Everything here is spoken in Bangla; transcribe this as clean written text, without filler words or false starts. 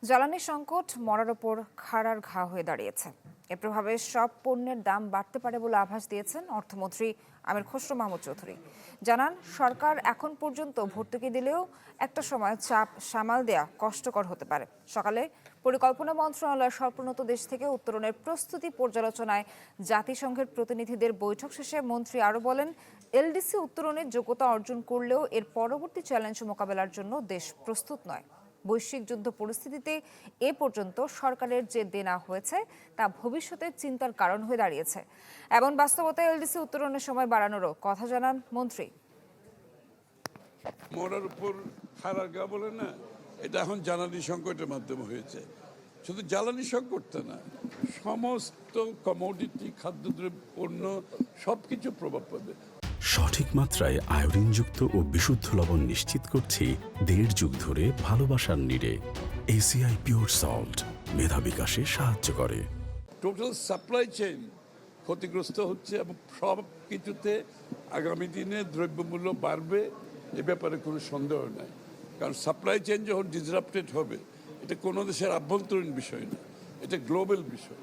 জ্বালানি সংকট মরার ওপর খাড়ার ঘা হয়ে দাঁড়িয়েছে। এর প্রভাবে সব পণ্যের দাম বাড়তে পারে বলে আভাস দিয়েছেন অর্থমন্ত্রী আমির খসরু মাহমুদ চৌধুরী। জানান, সরকার এখন পর্যন্ত ভর্তুকি দিলেও একটা সময় চাপ সামাল দেয়া কষ্টকর হতে পারে। সকালে পরিকল্পনা মন্ত্রণালয়ের স্বল্পোন্নত দেশ থেকে উত্তরণের প্রস্তুতি পর্যালোচনায় জাতিসংঘের প্রতিনিধিদের বৈঠক শেষে মন্ত্রী আরও বলেন, এলডিসি উত্তরণের যোগ্যতা অর্জন করলেও এর পরবর্তী চ্যালেঞ্জ মোকাবেলার জন্য দেশ প্রস্তুত নয়। বৈশ্বিক যুদ্ধ পরিস্থিতিতে এ পর্যন্ত সরকারের যে দেনা হয়েছে তা ভবিষ্যতের চিন্তার কারণ হয়ে দাঁড়িয়েছে। এমন বাস্তবতায় এলডিসি উত্তরণের সময় বাড়ানোরও কথা জানান মন্ত্রী। মরার উপর খাড়ার গা বলে না, এটা এখন জ্বালানি সংকটের মাধ্যমে হয়েছে। শুধু জ্বালানি সংকটটা না, সমস্ত কমোডিটি, খাদ্যদ্রব্য, পণ্য সবকিছু প্রভাব পাবে। সঠিক মাত্রায় আয়োডিনযুক্ত ও বিশুদ্ধ লবণ নিশ্চিত করছি 1.5 যুগ ধরে ভালোবাসার নিড়ে। এসিআই পিওর সল্ট মেধা বিকাশে সাহায্য করে। টোটাল সাপ্লাই চেইন ক্ষতিগ্রস্ত হচ্ছে এবং সব কিছুতে আগামী দিনে দ্রব্যমূল্য বাড়বে, এ ব্যাপারে কোনো সন্দেহ নাই। কারণ সাপ্লাই চেইন যখন ডিসরাপ্টেড হবে, এটা কোনো দেশের আভ্যন্তরীণ বিষয় না, এটা গ্লোবাল বিষয়।